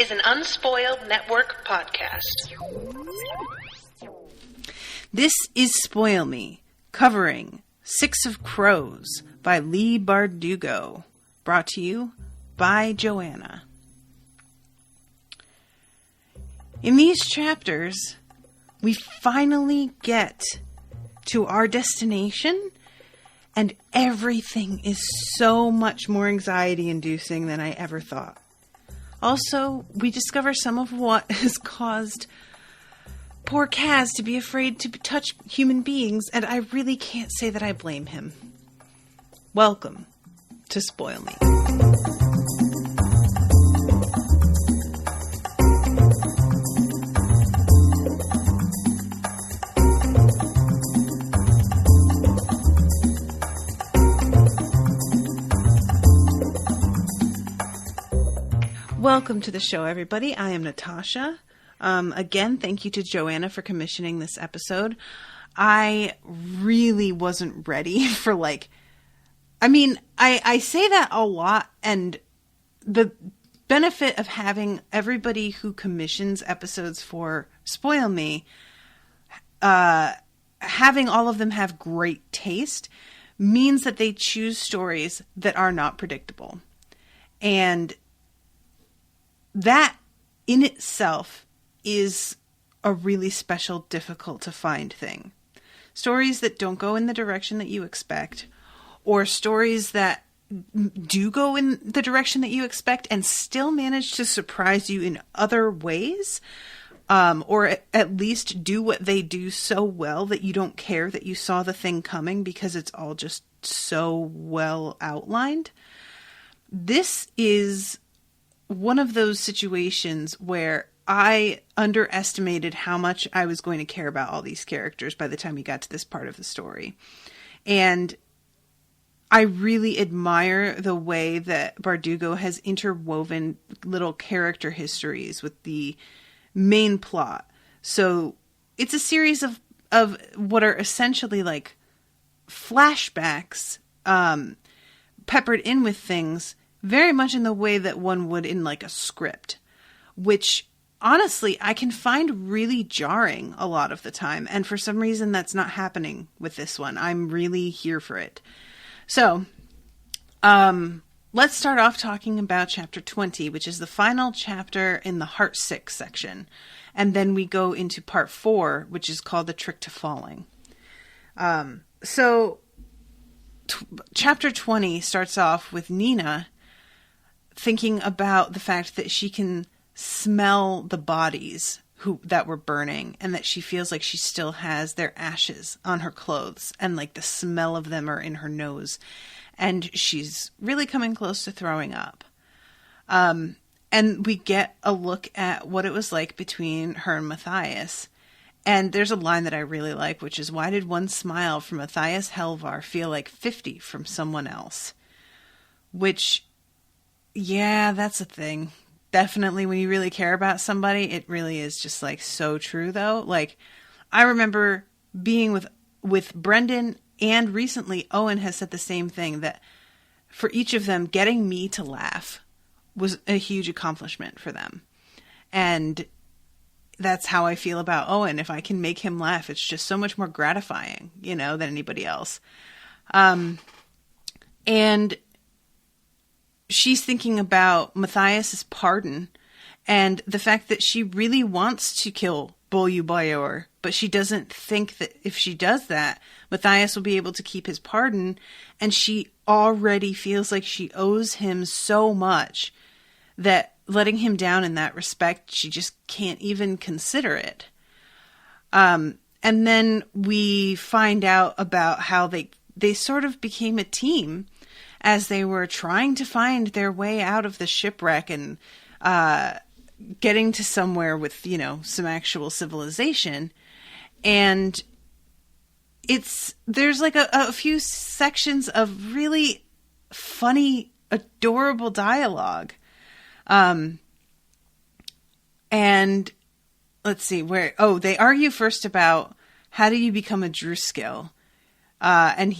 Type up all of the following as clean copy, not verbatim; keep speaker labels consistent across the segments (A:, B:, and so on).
A: is an Unspoiled Network podcast.
B: This is Spoil Me, covering Six of Crows by Leigh Bardugo, brought to you by Joanna. In these chapters, we finally get to our destination, and everything is so much more anxiety-inducing than I ever thought. Also, we discover some of what has caused poor Kaz to be afraid to touch human beings, and I really can't say that I blame him. Welcome to Spoil Me. Welcome to the show, everybody. I am Natasha. Again, thank you to Joanna for commissioning this episode. I really wasn't ready for I say that a lot, and the benefit of having everybody who commissions episodes for Spoil Me, having all of them have great taste, means that they choose stories that are not predictable. And that in itself is a really special, difficult to find thing. Stories that don't go in the direction that you expect, or stories that do go in the direction that you expect and still manage to surprise you in other ways, or at least do what they do so well that you don't care that you saw the thing coming because it's all just so well outlined. This is one of those situations where I underestimated how much I was going to care about all these characters by the time we got to this part of the story. And I really admire the way that Bardugo has interwoven little character histories with the main plot. So it's a series of what are essentially like flashbacks, peppered in with things very much in the way that one would in like a script, which honestly I can find really jarring a lot of the time. And for some reason that's not happening with this one. I'm really here for it. So, let's start off talking about chapter 20, which is the final chapter in the Heartsick section. And then we go into part 4, which is called The Trick to Falling. Chapter 20 starts off with Nina thinking about the fact that she can smell the bodies that were burning, and that she feels like she still has their ashes on her clothes, and like the smell of them are in her nose, and she's really coming close to throwing up. And we get a look at what it was like between her and Matthias. And there's a line that I really like, which is, why did one smile from Matthias Helvar feel like 50 from someone else? Which, yeah, that's a thing. Definitely when you really care about somebody, it really is just like so true though. Like I remember being with Brendan, and recently Owen has said the same thing, that for each of them, getting me to laugh was a huge accomplishment for them. And that's how I feel about Owen. If I can make him laugh, it's just so much more gratifying, than anybody else. And she's thinking about Matthias's pardon and the fact that she really wants to kill Bolyu Bayor, but she doesn't think that if she does that, Matthias will be able to keep his pardon, and she already feels like she owes him so much that letting him down in that respect, she just can't even consider it. And then we find out about how they sort of became a team as they were trying to find their way out of the shipwreck and getting to somewhere with, some actual civilization. And there's like a few sections of really funny, adorable dialogue. And let's see they argue first about how do you become a Druskill? And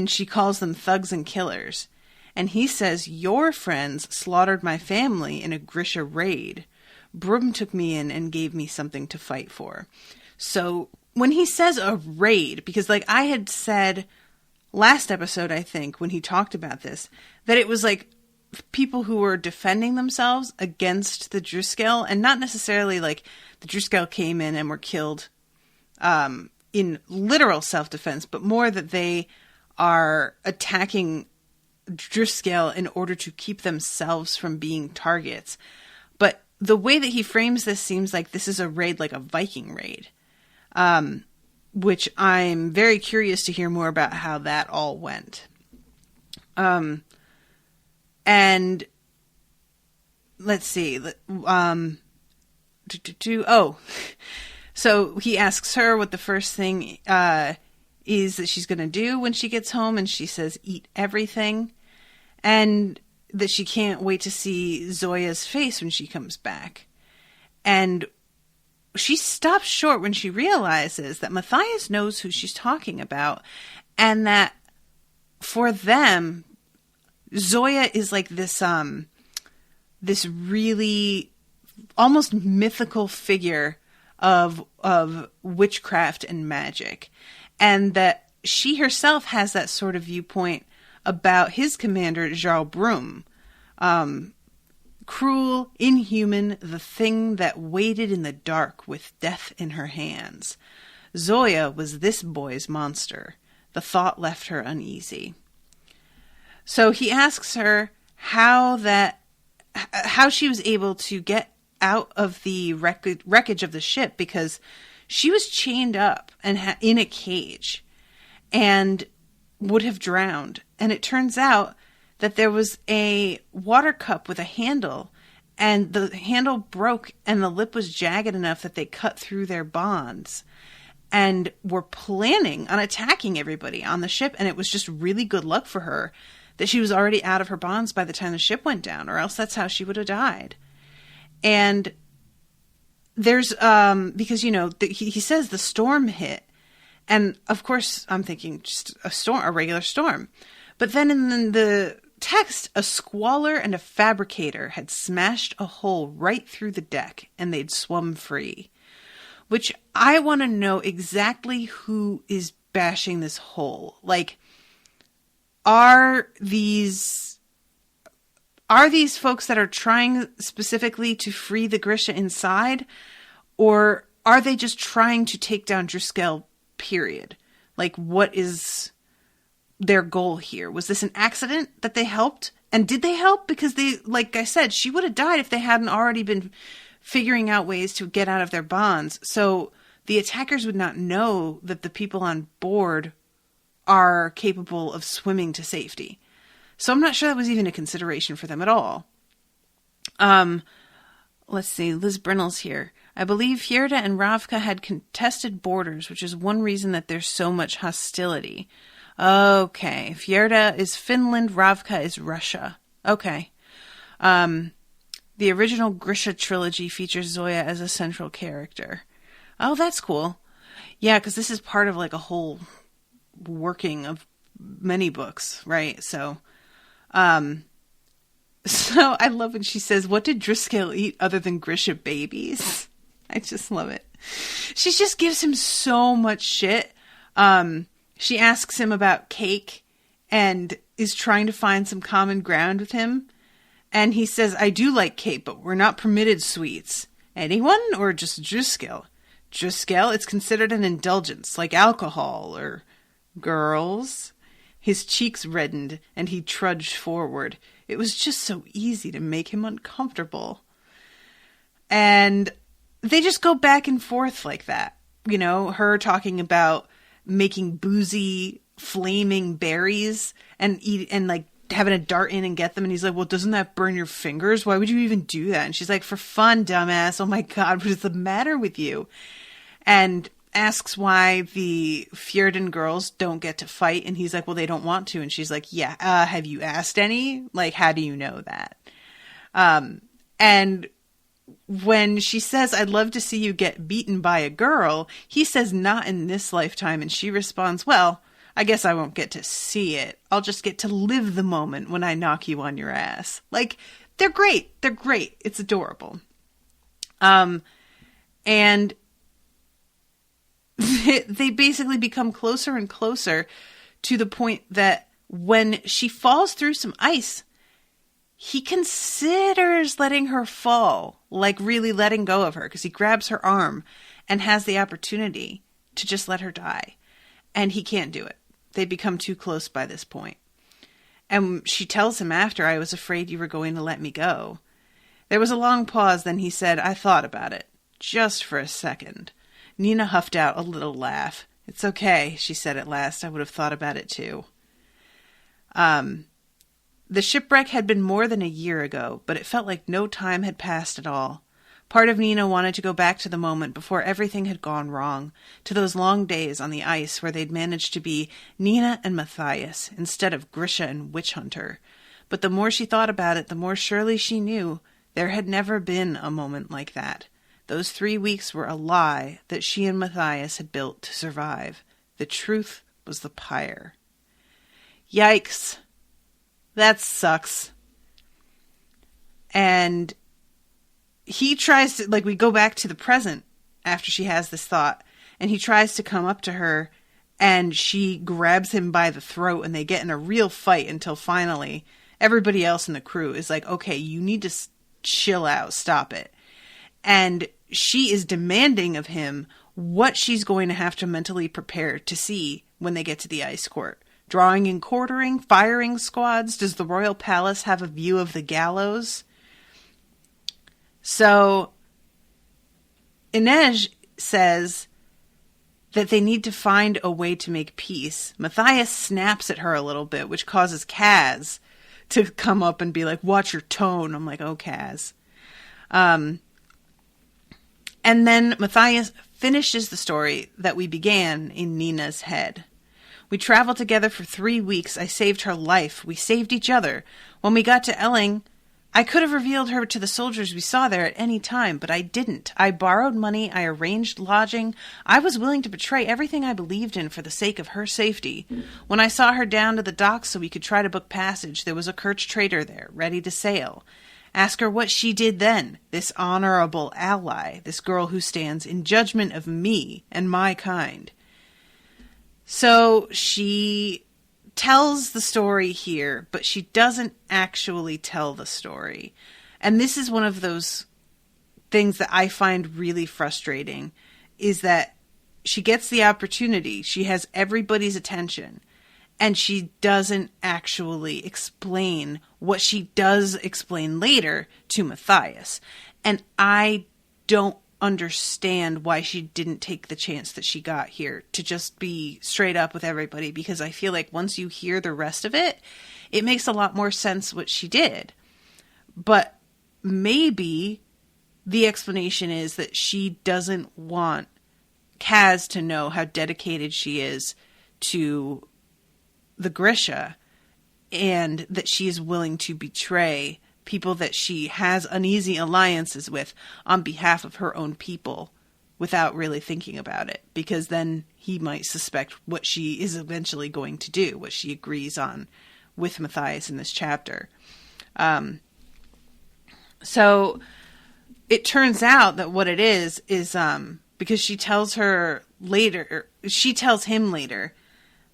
B: she calls them thugs and killers. And he says, your friends slaughtered my family in a Grisha raid. Broom took me in and gave me something to fight for. So when he says a raid, because like I had said last episode, I think, when he talked about this, that it was like people who were defending themselves against the Driscoll, and not necessarily like the Driscoll came in and were killed in literal self-defense, but more that they are attacking Driscoll in order to keep themselves from being targets. But the way that he frames this seems like this is a raid, like a Viking raid, which I'm very curious to hear more about how that all went. And let's see. So he asks her what the first thing is that she's going to do when she gets home, and she says, eat everything, and that she can't wait to see Zoya's face when she comes back. And she stops short when she realizes that Matthias knows who she's talking about, and that for them, Zoya is like this this really almost mythical figure of witchcraft and magic, and that she herself has that sort of viewpoint about his commander, Jarl Broom. Cruel, inhuman, the thing that waited in the dark with death in her hands. Zoya was this boy's monster. The thought left her uneasy. So he asks her how she was able to get out of the wreckage of the ship, because she was chained up and in a cage and would have drowned. And it turns out that there was a water cup with a handle, and the handle broke and the lip was jagged enough that they cut through their bonds and were planning on attacking everybody on the ship. And it was just really good luck for her that she was already out of her bonds by the time the ship went down, or else that's how she would have died. And there's, because, you know, he says the storm hit. And of course I'm thinking just a regular storm. But then in the text, a squaller and a fabricator had smashed a hole right through the deck, and they'd swum free. Which I want to know exactly who is bashing this hole. Like, are these folks that are trying specifically to free the Grisha inside, or are they just trying to take down Driscoll, period? Like, what is their goal here? Was this an accident that they helped? And did they help? Because they, like I said, she would have died if they hadn't already been figuring out ways to get out of their bonds. So the attackers would not know that the people on board are capable of swimming to safety. So I'm not sure that was even a consideration for them at all. Let's see. Liz Brennell's here. I believe Fjerda and Ravka had contested borders, which is one reason that there's so much hostility. Okay. Fjerda is Finland. Ravka is Russia. Okay. The original Grisha trilogy features Zoya as a central character. Oh, that's cool. Yeah, because this is part of like a whole working of many books, right? So I love when she says, what did Driscoll eat other than Grisha babies? I just love it. She just gives him so much shit. She asks him about cake and is trying to find some common ground with him. And he says, I do like cake, but we're not permitted sweets. Anyone, or just Driscoll? Driscoll, it's considered an indulgence, like alcohol or girls. His cheeks reddened, and he trudged forward. It was just so easy to make him uncomfortable. And they just go back and forth like that. You know, her talking about making boozy, flaming berries and like having a dart in and get them. And he's like, well, doesn't that burn your fingers? Why would you even do that? And she's like, for fun, dumbass. Oh my God, what is the matter with you? And asks why the Fjerdan girls don't get to fight. And he's like, well, they don't want to. And she's like, yeah, have you asked any? Like, how do you know that? And when she says, I'd love to see you get beaten by a girl, he says, not in this lifetime. And she responds, well, I guess I won't get to see it. I'll just get to live the moment when I knock you on your ass. Like, they're great. They're great. It's adorable. And they basically become closer and closer to the point that when she falls through some ice, he considers letting her fall, like really letting go of her, because he grabs her arm and has the opportunity to just let her die. And he can't do it. They become too close by this point. And she tells him after, I was afraid you were going to let me go. There was a long pause, then he said, I thought about it. Just for a second. Nina huffed out a little laugh. It's okay, she said at last. I would have thought about it too. The shipwreck had been more than a year ago, but it felt like no time had passed at all. Part of Nina wanted to go back to the moment before everything had gone wrong, to those long days on the ice where they'd managed to be Nina and Matthias instead of Grisha and Witch Hunter. But the more she thought about it, the more surely she knew there had never been a moment like that. Those 3 weeks were a lie that she and Matthias had built to survive. The truth was the pyre. Yikes. That sucks. And he tries to, like, we go back to the present after she has this thought, and he tries to come up to her, and she grabs him by the throat, and they get in a real fight until finally everybody else in the crew is like, okay, you need to chill out, stop it. And she is demanding of him what she's going to have to mentally prepare to see when they get to the ice court. Drawing and quartering, firing squads. Does the royal palace have a view of the gallows? So Inej says that they need to find a way to make peace. Matthias snaps at her a little bit, which causes Kaz to come up and be like, watch your tone. I'm like, oh, Kaz. And then Matthias finishes the story that we began in Nina's head. We traveled together for 3 weeks. I saved her life. We saved each other. When we got to Elling, I could have revealed her to the soldiers we saw there at any time, but I didn't. I borrowed money. I arranged lodging. I was willing to betray everything I believed in for the sake of her safety. When I saw her down to the docks so we could try to book passage, there was a Kerch trader there, ready to sail. Ask her what she did then, this honorable ally, this girl who stands in judgment of me and my kind. So she tells the story here, but she doesn't actually tell the story. And this is one of those things that I find really frustrating, is that she gets the opportunity, she has everybody's attention, and she doesn't actually explain what she does explain later to Matthias. And I don't understand why she didn't take the chance that she got here to just be straight up with everybody, because I feel like once you hear the rest of it, it makes a lot more sense what she did. But maybe the explanation is that she doesn't want Kaz to know how dedicated she is to the Grisha, and that she is willing to betray people that she has uneasy alliances with on behalf of her own people without really thinking about it, because then he might suspect what she is eventually going to do, what she agrees on with Matthias in this chapter. So it turns out that what it is because she tells him later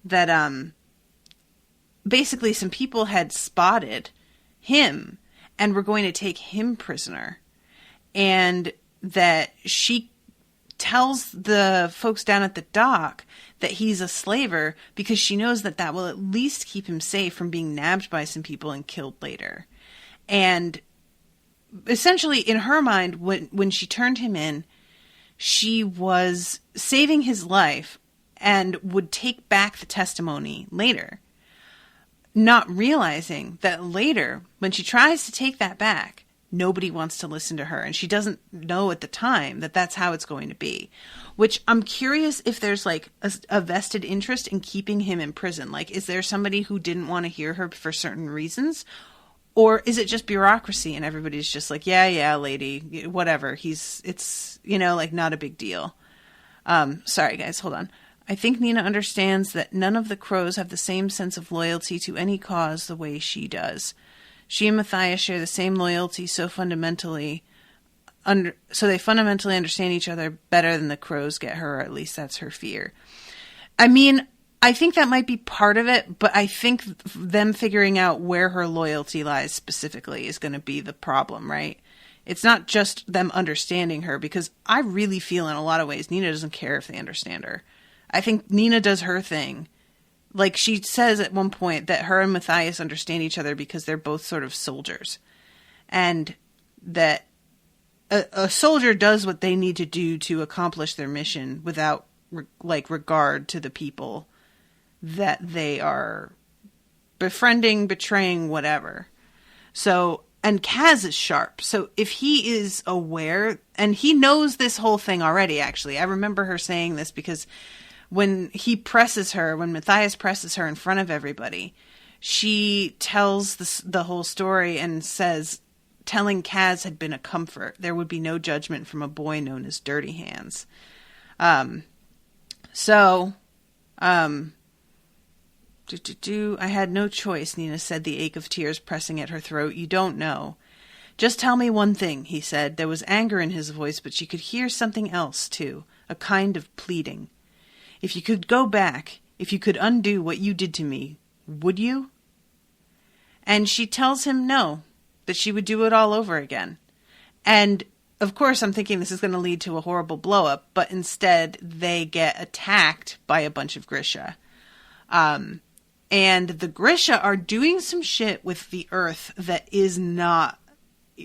B: that basically some people had spotted him and were going to take him prisoner, and that she tells the folks down at the dock that he's a slaver because she knows that that will at least keep him safe from being nabbed by some people and killed later. And essentially, in her mind, when she turned him in, she was saving his life and would take back the testimony later, not realizing that later, when she tries to take that back, nobody wants to listen to her. And she doesn't know at the time that that's how it's going to be. Which I'm curious if there's like a vested interest in keeping him in prison. Like, is there somebody who didn't want to hear her for certain reasons? Or is it just bureaucracy and everybody's just like, yeah, lady, whatever. It's, like, not a big deal. Sorry, guys, hold on. I think Nina understands that none of the crows have the same sense of loyalty to any cause the way she does. She and Matthias share the same loyalty so they fundamentally understand each other better than the crows get her, or at least that's her fear. I mean, I think that might be part of it, but I think them figuring out where her loyalty lies specifically is going to be the problem, right? It's not just them understanding her, because I really feel in a lot of ways Nina doesn't care if they understand her. I think Nina does her thing. Like, she says at one point that her and Matthias understand each other because they're both sort of soldiers. And that a soldier does what they need to do to accomplish their mission without, regard to the people that they are befriending, betraying, whatever. So, and Kaz is sharp. So if he is aware, and he knows this whole thing already, actually. I remember her saying this because when Matthias presses her in front of everybody, she tells the whole story and says, telling Kaz had been a comfort. There would be no judgment from a boy known as Dirty Hands. I had no choice, Nina said, the ache of tears pressing at her throat. You don't know. Just tell me one thing, he said. There was anger in his voice, but she could hear something else, too. A kind of pleading. If you could go back, if you could undo what you did to me, would you? And she tells him no, that she would do it all over again. And, of course, I'm thinking this is going to lead to a horrible blow-up, but instead they get attacked by a bunch of Grisha. And the Grisha are doing some shit with the earth that is not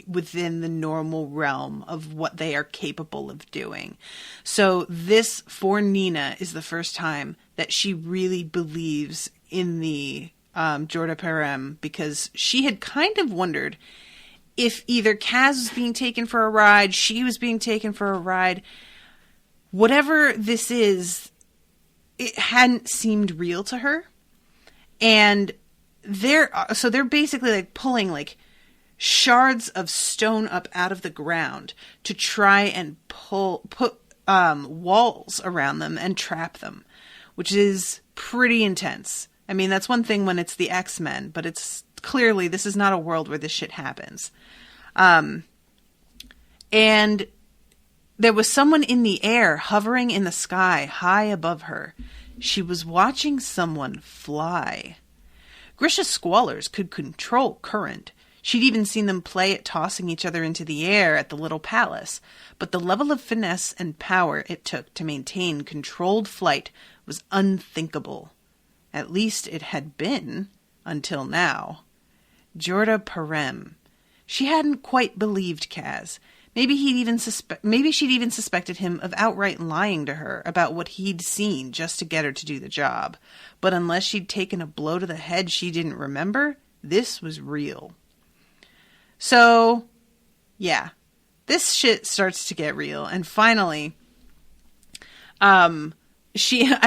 B: within the normal realm of what they are capable of doing. So this, for Nina, is the first time that she really believes in the Jorda Perem, because she had kind of wondered if either Kaz was being taken for a ride, she was being taken for a ride. Whatever this is, it hadn't seemed real to her. And they're basically like pulling like shards of stone up out of the ground to try and put walls around them and trap them, which is pretty intense. I mean, that's one thing when it's the X-Men, but it's clearly this is not a world where this shit happens. And there was someone in the air, hovering in the sky, high above her. She was watching someone fly. Grisha squallers could control current. She'd even seen them play at tossing each other into the air at the little palace, but the level of finesse and power it took to maintain controlled flight was unthinkable. At least it had been, until now. Jorda Perem. She hadn't quite believed Kaz. Maybe she'd even suspected him of outright lying to her about what he'd seen just to get her to do the job. But unless she'd taken a blow to the head she didn't remember, this was real. So, yeah, this shit starts to get real. And finally, I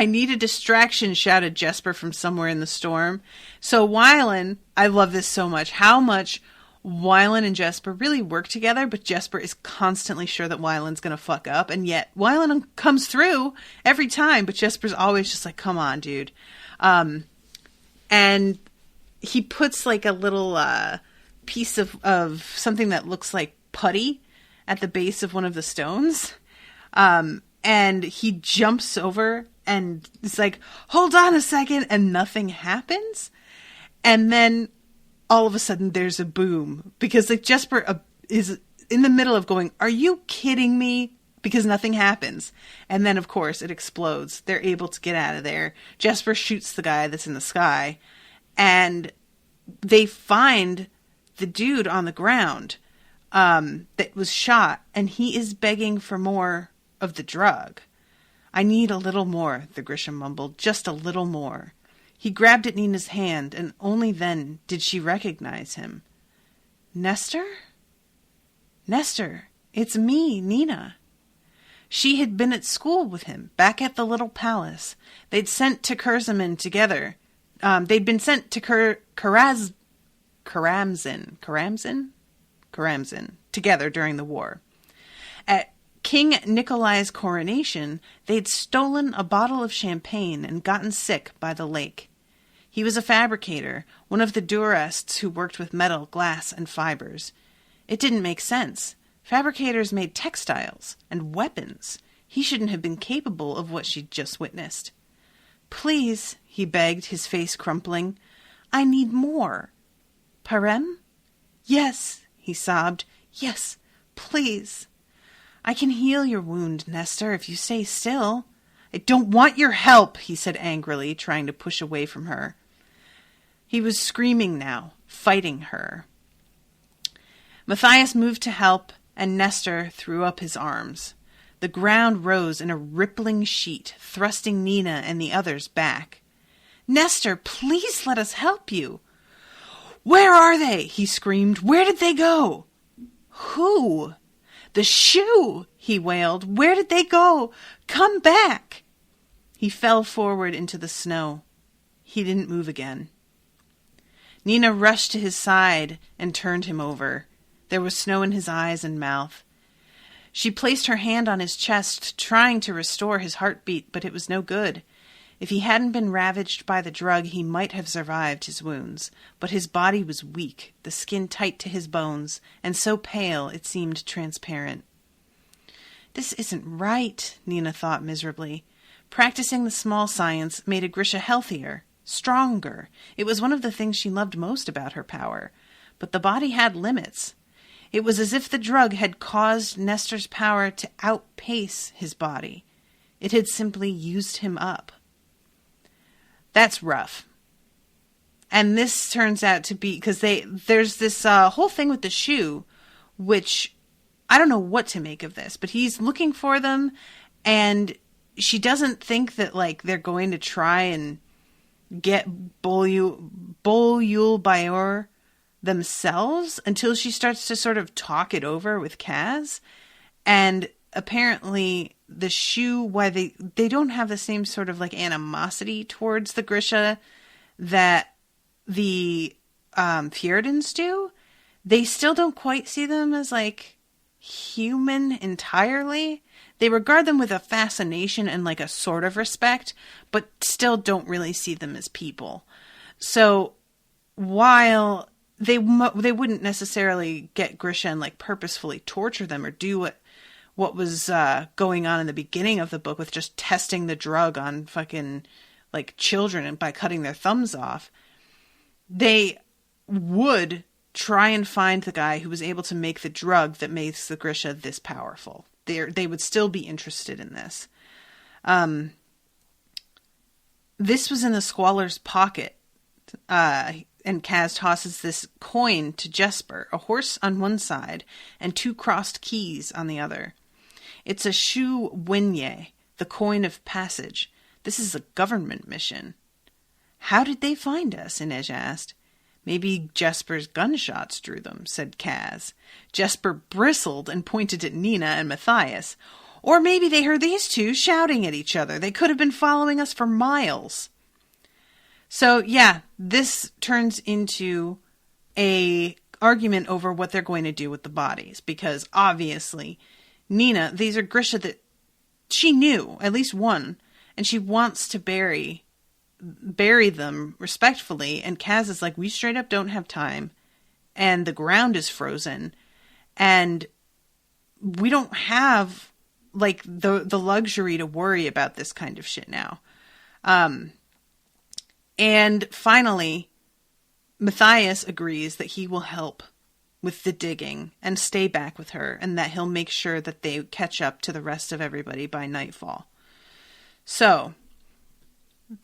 B: need a distraction, shouted Jesper from somewhere in the storm. So Wylan, I love this so much. How much Wylan and Jesper really work together, but Jesper is constantly sure that Wylan's going to fuck up. And yet Wylan comes through every time, but Jesper's always just like, come on, dude. And he puts like a little piece of something that looks like putty at the base of one of the stones. And he jumps over and it's like, hold on a second, and nothing happens. And then all of a sudden there's a boom, because like Jesper is in the middle of going, are you kidding me? Because nothing happens. And then of course it explodes. They're able to get out of there. Jesper shoots the guy that's in the sky, and they find the dude on the ground that was shot, and he is begging for more of the drug. I need a little more, the Grisha mumbled, just a little more. He grabbed at Nina's hand, and only then did she recognize him. Nestor? Nestor, it's me, Nina. She had been at school with him, back at the little palace. They'd sent to Kurzaman together. They'd been sent to Karamzin together during the war. King Nikolai's coronation, they'd stolen a bottle of champagne and gotten sick by the lake. He was a fabricator, one of the durists who worked with metal, glass, and fibers. It didn't make sense. Fabricators made textiles and weapons. He shouldn't have been capable of what she'd just witnessed. "Please," he begged, his face crumpling. "I need more." "Parem?" "Yes," he sobbed. "Yes, please." "I can heal your wound, Nestor, if you stay still." "I don't want your help," he said angrily, trying to push away from her. He was screaming now, fighting her. Matthias moved to help, and Nestor threw up his arms. The ground rose in a rippling sheet, thrusting Nina and the others back. "Nestor, please let us help you." "Where are they?" he screamed. "Where did they go?" "Who?" "The shoe," he wailed. "Where did they go? Come back." He fell forward into the snow. He didn't move again. Nina rushed to his side and turned him over. There was snow in his eyes and mouth. She placed her hand on his chest, trying to restore his heartbeat, but it was no good. If he hadn't been ravaged by the drug, he might have survived his wounds. But his body was weak, the skin tight to his bones, and so pale it seemed transparent. This isn't right, Nina thought miserably. Practicing the small science made Grisha healthier, stronger. It was one of the things she loved most about her power. But the body had limits. It was as if the drug had caused Nestor's power to outpace his body. It had simply used him up. That's rough. And this turns out to be, because there's this whole thing with the shoe, which I don't know what to make of this, but he's looking for them, and she doesn't think that they're going to try and get Bol-Yul Bayor themselves until she starts to sort of talk it over with Kaz. And apparently the shoe, why they don't have the same sort of animosity towards the Grisha that the Fjerdans do. They still don't quite see them as human entirely. They regard them with a fascination and a sort of respect, but still don't really see them as people. So while they wouldn't necessarily get Grisha and purposefully torture them or do what was going on in the beginning of the book with just testing the drug on fucking children and by cutting their thumbs off, they would try and find the guy who was able to make the drug that makes the Grisha this powerful. They would still be interested in this. This was in the Squalor's pocket. And Kaz tosses this coin to Jesper, a horse on one side and 2 crossed keys on the other. It's a shu wenye, the coin of passage. This is a government mission. "How did they find us?" Inej asked. "Maybe Jesper's gunshots drew them," said Kaz. Jesper bristled and pointed at Nina and Matthias. "Or maybe they heard these two shouting at each other. They could have been following us for miles." So, yeah, this turns into a argument over what they're going to do with the bodies. Because, obviously, Nina, these are Grisha that she knew, at least one, and she wants to bury them respectfully. And Kaz is we straight up don't have time. And the ground is frozen. And we don't have, the luxury to worry about this kind of shit now. And finally, Matthias agrees that he will help with the digging and stay back with her, and that he'll make sure that they catch up to the rest of everybody by nightfall. So,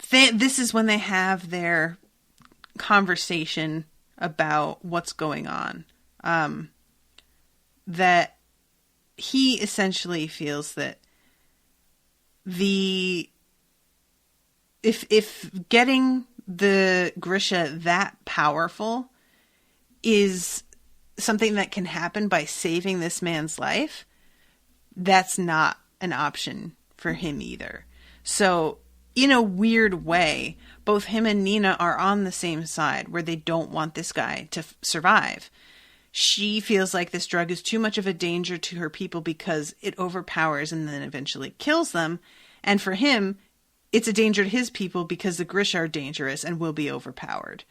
B: this is when they have their conversation about what's going on. That he essentially feels that if getting the Grisha that powerful is something that can happen by saving this man's life, that's not an option for him either. So, in a weird way, both him and Nina are on the same side, where they don't want this guy to survive. She feels like this drug is too much of a danger to her people because it overpowers and then eventually kills them. And for him, it's a danger to his people because the Grisha are dangerous and will be overpowered.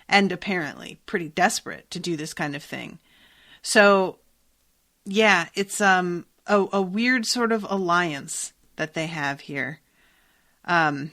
B: And apparently pretty desperate to do this kind of thing. So, yeah, it's a weird sort of alliance that they have here. And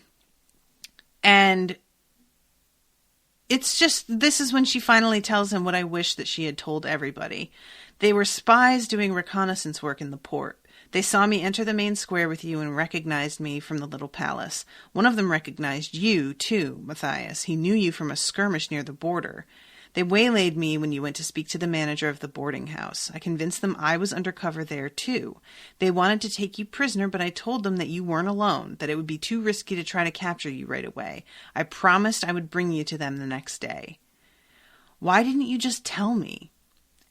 B: it's just, this is when she finally tells him what I wish that she had told everybody. They were spies doing reconnaissance work in the port. They saw me enter the main square with you and recognized me from the little palace. One of them recognized you, too, Matthias. He knew you from a skirmish near the border. They waylaid me when you went to speak to the manager of the boarding house. I convinced them I was undercover there, too. They wanted to take you prisoner, but I told them that you weren't alone, that it would be too risky to try to capture you right away. I promised I would bring you to them the next day. Why didn't you just tell me?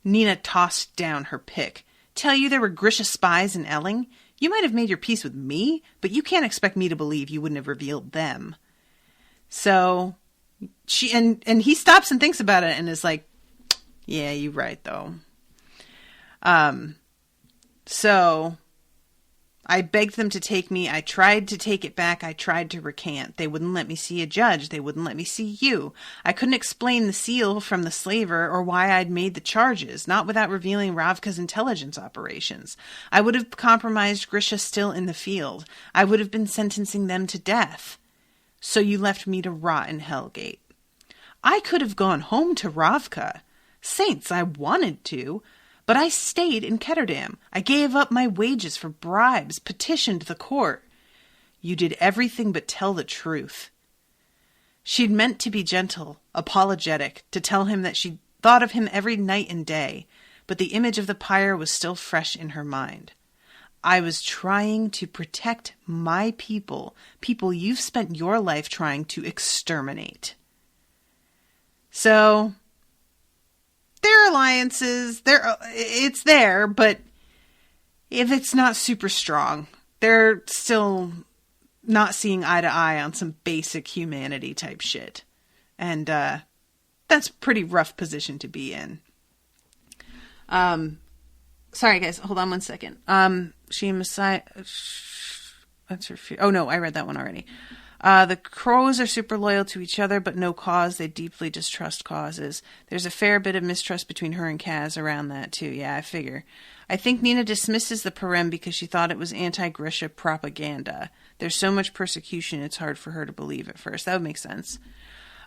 B: Nina tossed down her pick. Tell you there were Grisha spies in Elling? You might have made your peace with me, but you can't expect me to believe you wouldn't have revealed them. So she and he stops and thinks about it and is like, yeah, you're right though. So I begged them to take me. I tried to take it back. I tried to recant. They wouldn't let me see a judge. They wouldn't let me see you. I couldn't explain the seal from the slaver or why I'd made the charges, not without revealing Ravka's intelligence operations. I would have compromised Grisha still in the field. I would have been sentencing them to death. So you left me to rot in Hellgate. I could have gone home to Ravka. Saints, I wanted to. But I stayed in Ketterdam. I gave up my wages for bribes, petitioned the court. You did everything but tell the truth. She'd meant to be gentle, apologetic, to tell him that she thought of him every night and day, but the image of the pyre was still fresh in her mind. I was trying to protect my people you've spent your life trying to exterminate. So their alliances, it's there, but if it's not super strong, they're still not seeing eye to eye on some basic humanity type shit. And that's a pretty rough position to be in. Sorry guys, hold on one second. She and Messiah, that's her fear. Oh no, I read that one already. The crows are super loyal to each other, but no cause. They deeply distrust causes. There's a fair bit of mistrust between her and Kaz around that, too. Yeah, I figure. I think Nina dismisses the Parem because she thought it was anti-Grisha propaganda. There's so much persecution, it's hard for her to believe at first. That would make sense.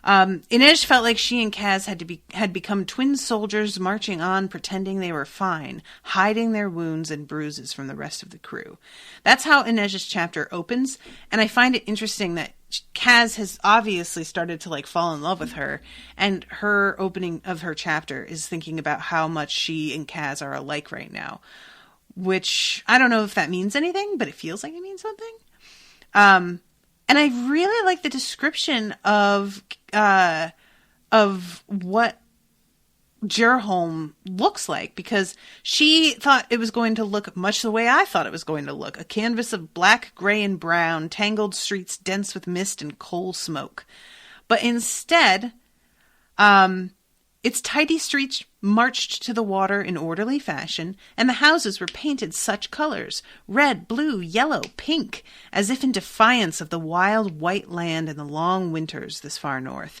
B: Inej felt like she and Kaz had become twin soldiers marching on, pretending they were fine, hiding their wounds and bruises from the rest of the crew. That's how Inej's chapter opens, and I find it interesting that Kaz has obviously started to fall in love with her, and her opening of her chapter is thinking about how much she and Kaz are alike right now, which I don't know if that means anything, but it feels like it means something. And I really like the description of what Gerholm looks like, because she thought it was going to look much the way I thought it was going to look. A canvas of black, gray, and brown, tangled streets dense with mist and coal smoke. But instead, its tidy streets marched to the water in orderly fashion, and the houses were painted such colors, red, blue, yellow, pink, as if in defiance of the wild white land and the long winters this far north.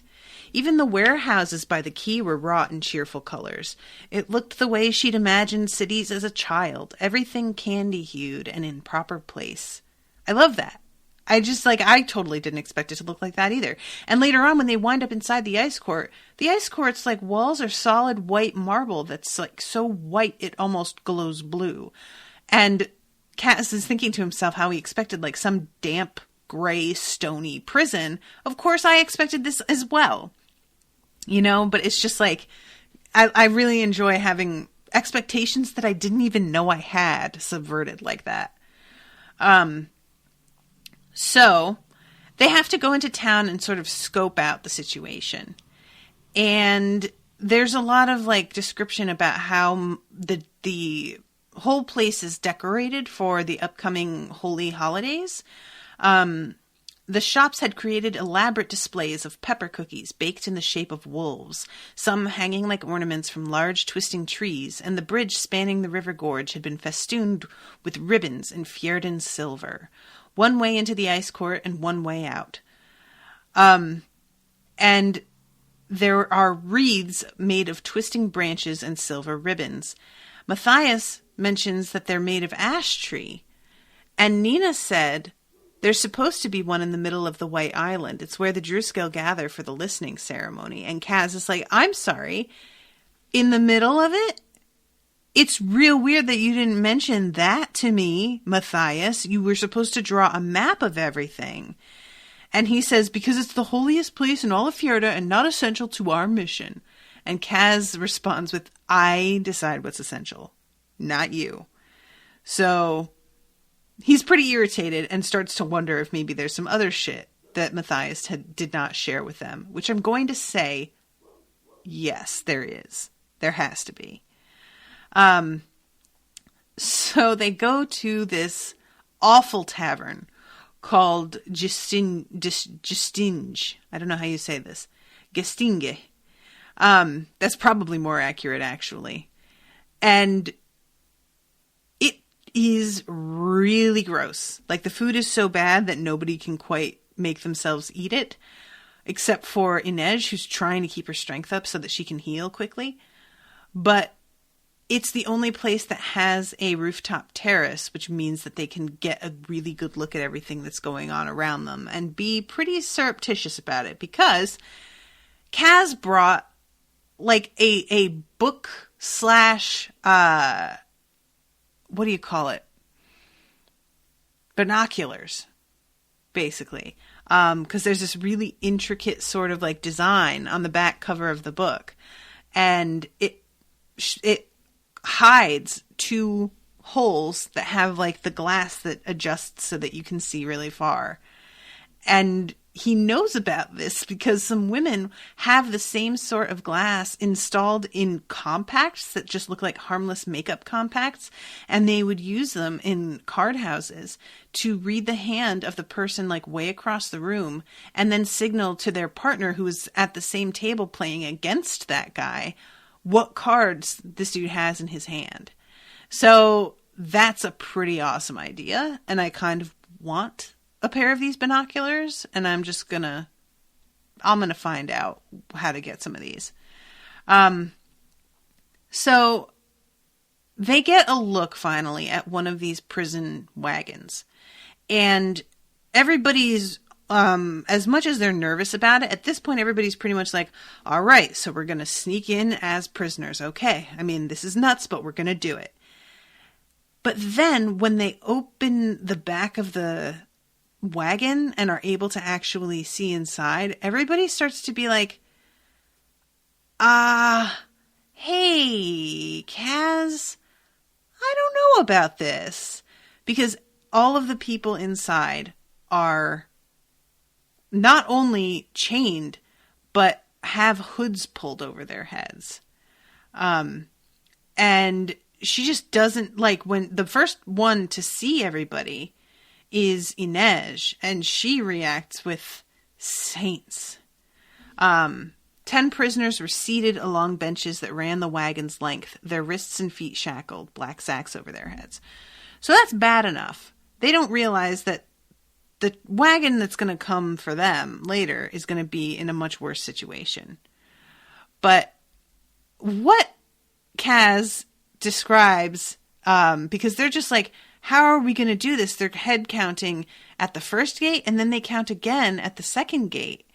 B: Even the warehouses by the quay were wrought in cheerful colors. It looked the way she'd imagined cities as a child, everything candy-hued and in proper place. I love that. I totally didn't expect it to look like that either. And later on, when they wind up inside the ice court's walls are solid white marble that's so white it almost glows blue. And Cass is thinking to himself how he expected some damp, gray, stony prison. Of course, I expected this as well. But it's just I really enjoy having expectations that I didn't even know I had subverted like that. So they have to go into town and sort of scope out the situation. And there's a lot of description about how the whole place is decorated for the upcoming holy holidays. The shops had created elaborate displays of pepper cookies baked in the shape of wolves, some hanging like ornaments from large twisting trees, and the bridge spanning the river gorge had been festooned with ribbons in Fjerdan silver. One way into the ice court and one way out. And there are wreaths made of twisting branches and silver ribbons. Matthias mentions that they're made of ash tree. And Nina said there's supposed to be one in the middle of the White Island. It's where the Druskill gather for the listening ceremony. And Kaz is like, I'm sorry, in the middle of it? It's real weird that you didn't mention that to me, Matthias. You were supposed to draw a map of everything. And he says, because it's the holiest place in all of Fjerda and not essential to our mission. And Kaz responds with, I decide what's essential, not you. So he's pretty irritated and starts to wonder if maybe there's some other shit that Matthias did not share with them, which I'm going to say, yes, there is. There has to be. So they go to this awful tavern called Gestinge. I don't know how you say this. Gestinge. That's probably more accurate, actually. And it is really gross. Like, the food is so bad that nobody can quite make themselves eat it, except for Inej, who's trying to keep her strength up so that she can heal quickly. But it's the only place that has a rooftop terrace, which means that they can get a really good look at everything that's going on around them and be pretty surreptitious about it, because Kaz brought like a book slash, what do you call it? Binoculars, basically. Because there's this really intricate sort of like design on the back cover of the book. And it hides two holes that have like the glass that adjusts so that you can see really far. And he knows about this because some women have the same sort of glass installed in compacts that just look like harmless makeup compacts. And they would use them in card houses to read the hand of the person like way across the room and then signal to their partner who is at the same table playing against that guy what cards this dude has in his hand. So that's a pretty awesome idea. And I kind of want a pair of these binoculars, and I'm gonna find out how to get some of these. So they get a look finally at one of these prison wagons, and everybody's, as much as they're nervous about it, at this point, everybody's pretty much like, all right, so we're going to sneak in as prisoners. Okay. I mean, this is nuts, but we're going to do it. But then when they open the back of the wagon and are able to actually see inside, everybody starts to be like, hey, Kaz, I don't know about this. Because all of the people inside are not only chained, but have hoods pulled over their heads. And she just doesn't, like, when the first one to see everybody is Inej, and she reacts with saints. 10 prisoners were seated along benches that ran the wagon's length, their wrists and feet shackled, black sacks over their heads. So that's bad enough. They don't realize that the wagon that's going to come for them later is going to be in a much worse situation. But what Kaz describes, because they're just like, how are we going to do this? They're head counting at the first gate, and then they count again at the second gate.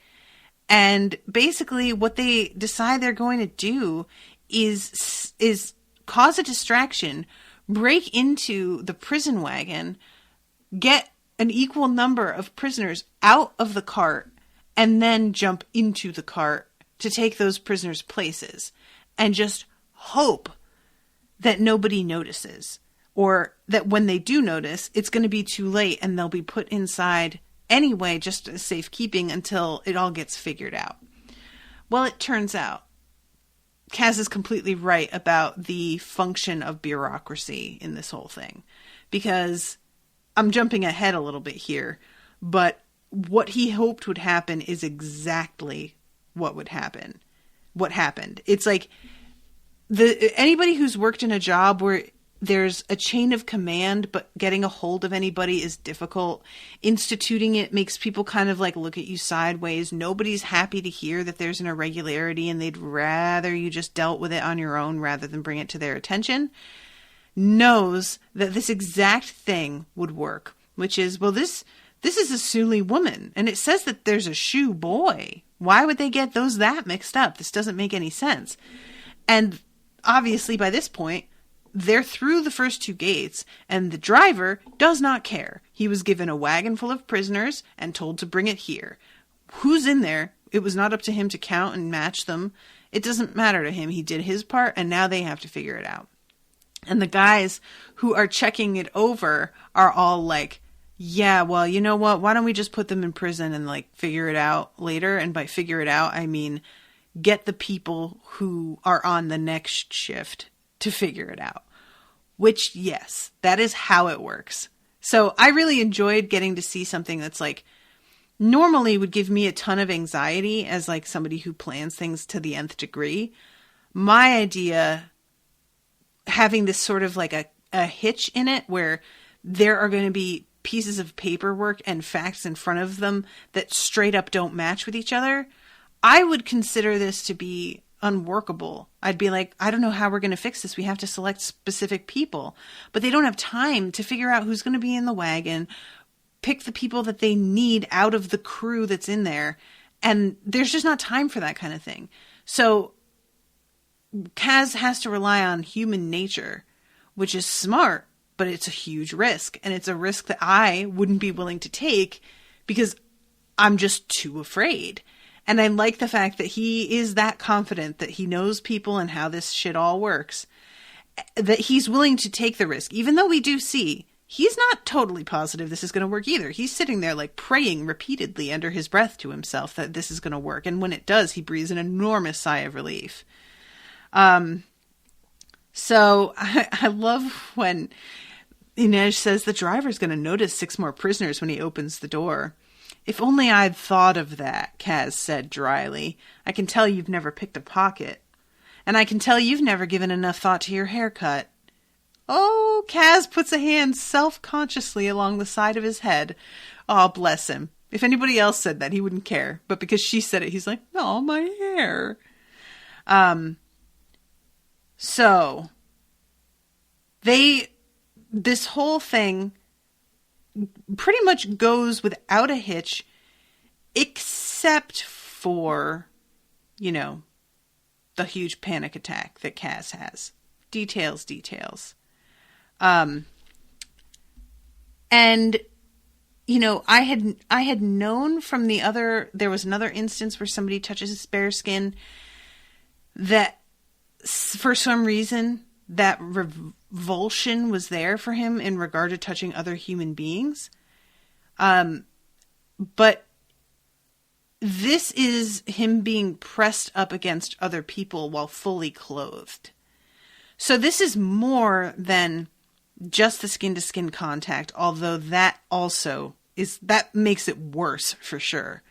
B: And basically what they decide they're going to do is cause a distraction, break into the prison wagon, get an equal number of prisoners out of the cart, and then jump into the cart to take those prisoners' places, and just hope that nobody notices, or that when they do notice, it's going to be too late and they'll be put inside anyway, just as safekeeping until it all gets figured out. Well, it turns out Kaz is completely right about the function of bureaucracy in this whole thing, because I'm jumping ahead a little bit here, but what he hoped would happen is exactly what would happen. What happened. It's like anybody who's worked in a job where there's a chain of command, but getting a hold of anybody is difficult. Instituting it makes people kind of like look at you sideways. Nobody's happy to hear that there's an irregularity, and they'd rather you just dealt with it on your own rather than bring it to their attention. Knows that this exact thing would work, which is, well, this is a Suli woman, and it says that there's a Shu boy. Why would they get those that mixed up? This doesn't make any sense. And obviously by this point, they're through the first two gates, and the driver does not care. He was given a wagon full of prisoners and told to bring it here. Who's in there? It was not up to him to count and match them. It doesn't matter to him. He did his part, and now they have to figure it out. And the guys who are checking it over are all like, yeah, well, you know what? Why don't we just put them in prison and like figure it out later? And by figure it out, I mean, get the people who are on the next shift to figure it out. Which, yes, that is how it works. So I really enjoyed getting to see something that's like, normally would give me a ton of anxiety as like somebody who plans things to the nth degree. My idea, having this sort of like a hitch in it where there are going to be pieces of paperwork and facts in front of them that straight up don't match with each other, I would consider this to be unworkable. I'd be like, I don't know how we're going to fix this. We have to select specific people, but they don't have time to figure out who's going to be in the wagon, pick the people that they need out of the crew that's in there. And there's just not time for that kind of thing. So Kaz has to rely on human nature, which is smart, but it's a huge risk. And it's a risk that I wouldn't be willing to take because I'm just too afraid. And I like the fact that he is that confident that he knows people and how this shit all works, that he's willing to take the risk, even though we do see he's not totally positive this is going to work either. He's sitting there like praying repeatedly under his breath to himself that this is going to work. And when it does, he breathes an enormous sigh of relief. So I love when Inej says the driver's going to notice 6 more prisoners when he opens the door. If only I'd thought of that, Kaz said dryly. I can tell you've never picked a pocket. And I can tell you've never given enough thought to your haircut. Oh, Kaz puts a hand self-consciously along the side of his head. Oh, bless him. If anybody else said that, he wouldn't care. But because she said it, he's like, oh, my hair. So, this whole thing pretty much goes without a hitch, except for, the huge panic attack that Kaz has. Details. And, I had known from there was another instance where somebody touches his bare skin that for some reason that revulsion was there for him in regard to touching other human beings. But this is him being pressed up against other people while fully clothed. So this is more than just the skin-to-skin contact, although that makes it worse for sure.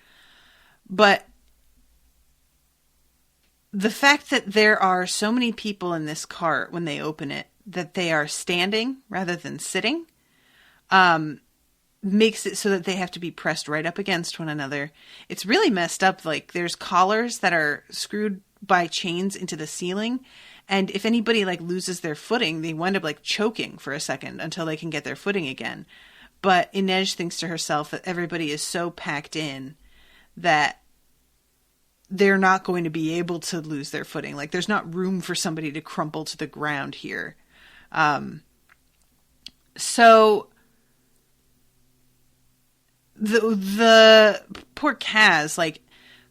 B: But the fact that there are so many people in this cart when they open it, that they are standing rather than sitting, makes it so that they have to be pressed right up against one another. It's really messed up. Like, there's collars that are screwed by chains into the ceiling, and if anybody loses their footing, they wind up choking for a second until they can get their footing again. But Inej thinks to herself that everybody is so packed in that they're not going to be able to lose their footing. There's not room for somebody to crumple to the ground here. So the poor Kaz,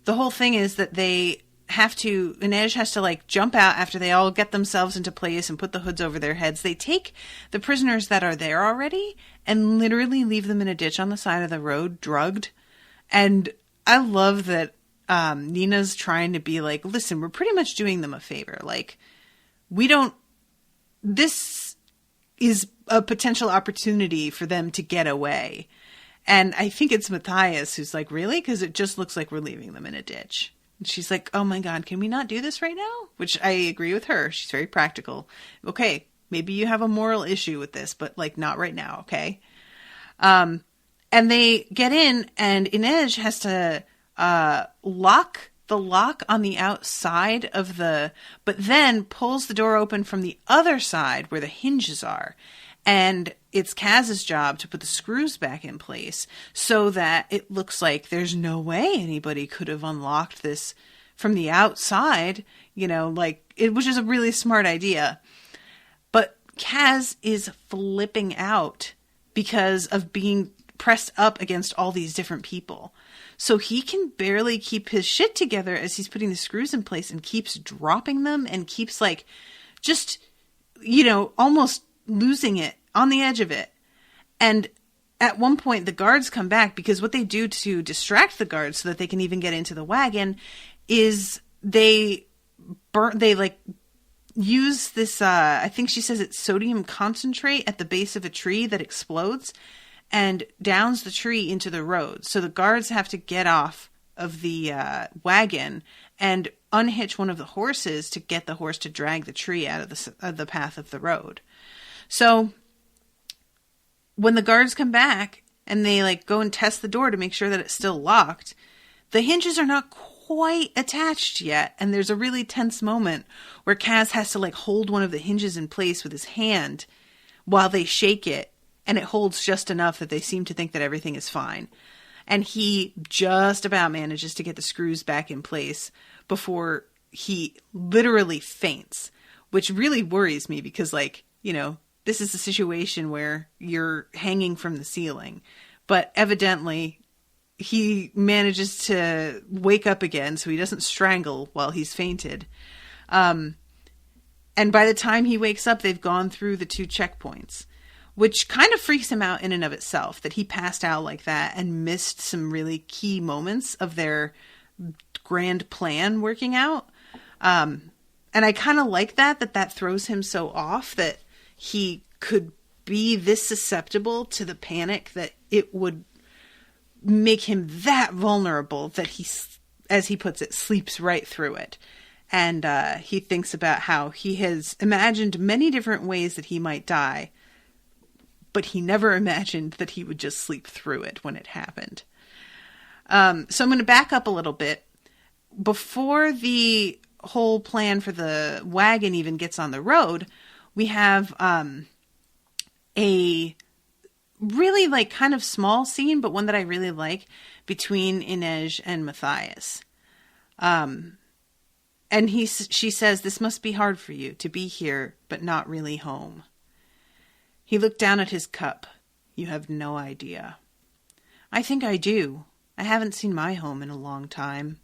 B: the whole thing is that Inej has to jump out after they all get themselves into place and put the hoods over their heads. They take the prisoners that are there already and literally leave them in a ditch on the side of the road, drugged. And I love that Nina's trying to be listen, we're pretty much doing them a favor. This is a potential opportunity for them to get away. And I think it's Matthias who's like, really? Because it just looks like we're leaving them in a ditch. And she's like, oh my God, can we not do this right now? Which I agree with her. She's very practical. Okay, maybe you have a moral issue with this, but like not right now, okay? And they get in, and Inej has to lock the lock on the outside of but then pulls the door open from the other side where the hinges are. And it's Kaz's job to put the screws back in place so that it looks like there's no way anybody could have unlocked this from the outside, which is a really smart idea. But Kaz is flipping out because of being pressed up against all these different people. So he can barely keep his shit together as he's putting the screws in place and keeps dropping them and keeps almost losing it, on the edge of it. And at one point the guards come back, because what they do to distract the guards so that they can even get into the wagon is they use this, I think she says it's sodium concentrate at the base of a tree that explodes and downs the tree into the road. So the guards have to get off of the wagon and unhitch one of the horses to get the horse to drag the tree out of the path of the road. So when the guards come back and they go and test the door to make sure that it's still locked, the hinges are not quite attached yet. And there's a really tense moment where Kaz has to hold one of the hinges in place with his hand while they shake it. And it holds just enough that they seem to think that everything is fine. And he just about manages to get the screws back in place before he literally faints, which really worries me because, this is a situation where you're hanging from the ceiling. But evidently, he manages to wake up again so he doesn't strangle while he's fainted. And by the time he wakes up, they've gone through the 2 checkpoints, which kind of freaks him out in and of itself, that he passed out like that and missed some really key moments of their grand plan working out. And I kind of like that throws him so off that he could be this susceptible to the panic, that it would make him that vulnerable that he, as he puts it, sleeps right through it. And he thinks about how he has imagined many different ways that he might die, but he never imagined that he would just sleep through it when it happened. So I'm going to back up a little bit. Before the whole plan for the wagon even gets on the road, we have a really kind of small scene, but one that I really like, between Inej and Matthias. And she says, "This must be hard for you to be here, but not really home." He looked down at his cup. "You have no idea." "I think I do. I haven't seen my home in a long time."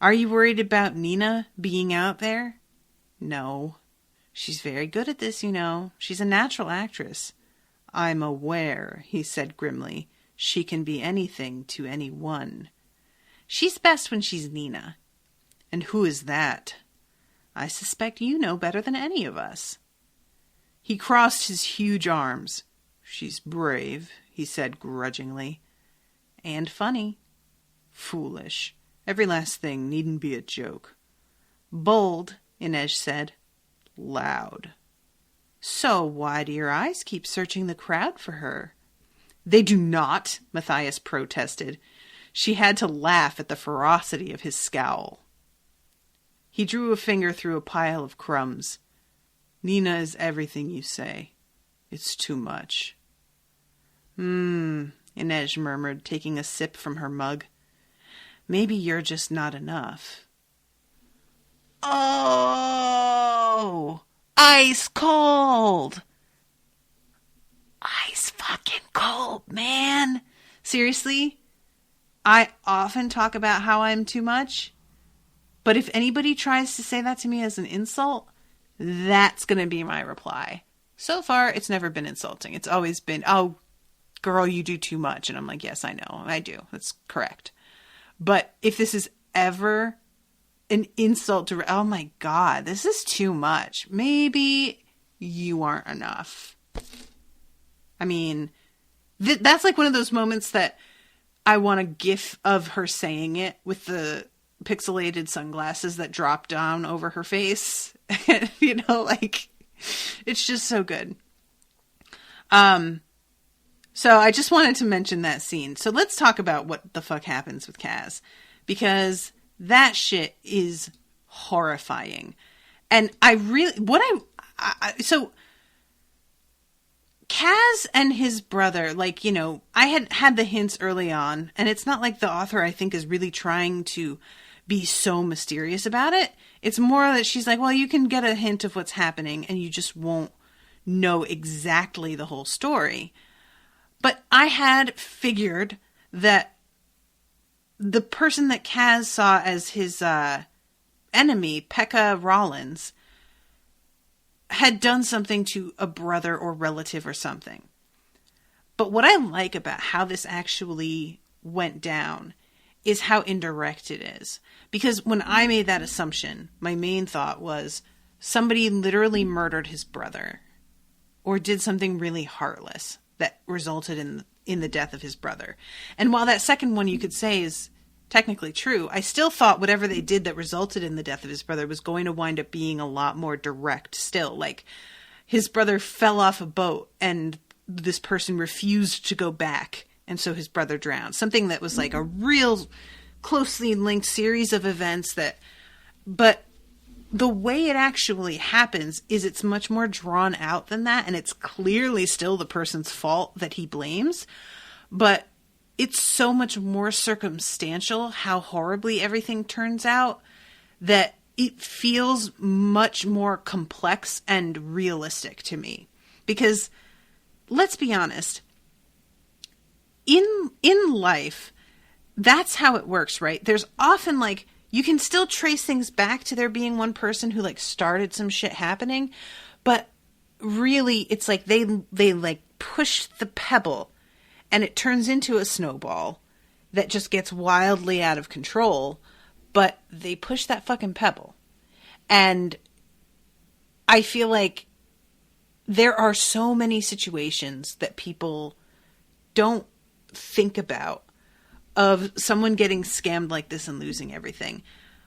B: "Are you worried about Nina being out there?" "No. She's very good at this, She's a natural actress." "I'm aware," he said grimly. "She can be anything to anyone." "She's best when she's Nina." "And who is that?" "I suspect you know better than any of us." He crossed his huge arms. "She's brave," he said grudgingly. "And funny." "Foolish. Every last thing needn't be a joke." "Bold," Inej said. "Loud." "So why do your eyes keep searching the crowd for her?" "They do not," Matthias protested. She had to laugh at the ferocity of his scowl. He drew a finger through a pile of crumbs. "Nina is everything you say. It's too much." Inej murmured, taking a sip from her mug. "Maybe you're just not enough." Oh! Ice cold! Ice fucking cold, man! Seriously? I often talk about how I'm too much, but if anybody tries to say that to me as an insult, that's going to be my reply. So far, it's never been insulting. It's always been, "Oh, girl, you do too much." And I'm like, yes, I know. I do. That's correct. But if this is ever an insult to, "Oh my God, this is too much," maybe you aren't enough. I mean, That's like one of those moments that I want a gif of her saying it with the pixelated sunglasses that drop down over her face. You know, like, it's just so good. So I just wanted to mention that scene. So let's talk about what the fuck happens with Kaz, because that shit is horrifying. And so Kaz and his brother, like, you know, I had the hints early on, and it's not like the author, I think, is really trying to be so mysterious about it. It's more that she's like, well, you can get a hint of what's happening, and you just won't know exactly the whole story. But I had figured that the person that Kaz saw as his enemy, Pekka Rollins, had done something to a brother or relative or something. But what I like about how this actually went down is how indirect it is. Because when I made that assumption, my main thought was somebody literally murdered his brother or did something really heartless that resulted in the death of his brother. And while that second one you could say is technically true, I still thought whatever they did that resulted in the death of his brother was going to wind up being a lot more direct still. Like, his brother fell off a boat and this person refused to go back, and so his brother drowned. Something that was like a real closely linked series of events but the way it actually happens is it's much more drawn out than that, and it's clearly still the person's fault that he blames, but it's so much more circumstantial how horribly everything turns out that it feels much more complex and realistic to me. Because, let's be honest, in life, that's how it works, right? There's often, like, you can still trace things back to there being one person who, like, started some shit happening, but really it's like they like push the pebble and it turns into a snowball that just gets wildly out of control, but they push that fucking pebble. And I feel like there are so many situations that people don't think about of someone getting scammed like this and losing everything.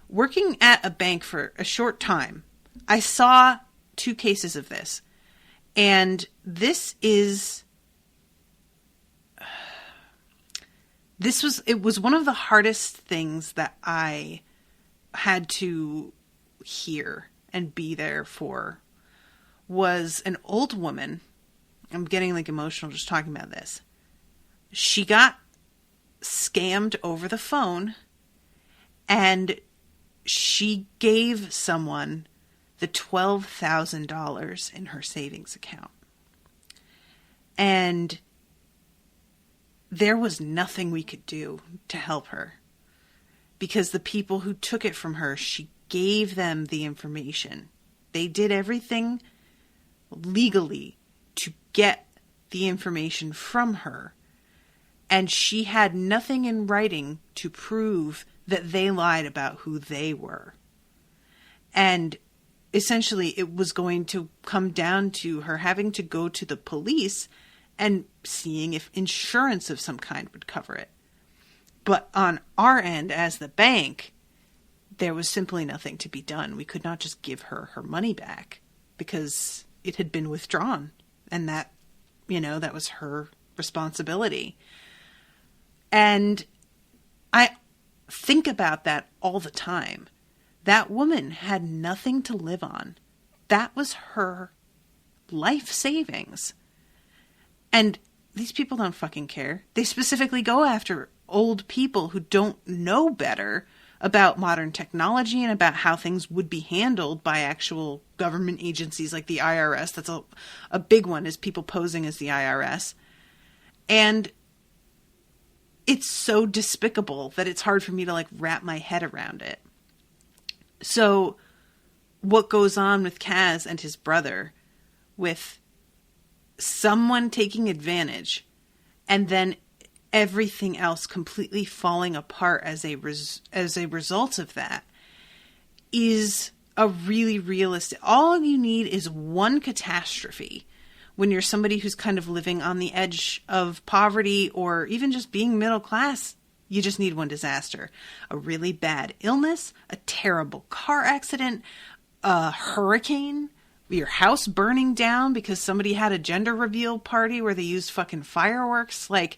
B: Working at a bank for a short time, I saw 2 cases of this. And it was one of the hardest things that I had to hear and be there for, was an old woman. I'm getting like emotional just talking about this. She got scammed over the phone, and she gave someone the $12,000 in her savings account. And there was nothing we could do to help her, because the people who took it from her, she gave them the information. They did everything legally to get the information from her. And she had nothing in writing to prove that they lied about who they were. And essentially it was going to come down to her having to go to the police and seeing if insurance of some kind would cover it. But on our end as the bank, there was simply nothing to be done. We could not just give her her money back because it had been withdrawn. And that, that was her responsibility. And I think about that all the time. That woman had nothing to live on. That was her life savings. And these people don't fucking care. They specifically go after old people who don't know better about modern technology and about how things would be handled by actual government agencies like the IRS. That's a big one, is people posing as the IRS. And it's so despicable that it's hard for me to wrap my head around it. So what goes on with Kaz and his brother, with someone taking advantage and then everything else completely falling apart as a result of that, is a really realistic. All you need is one catastrophe when you're somebody who's kind of living on the edge of poverty or even just being middle class, you just need one disaster. A really bad illness, a terrible car accident, a hurricane, your house burning down because somebody had a gender reveal party where they used fucking fireworks. Like,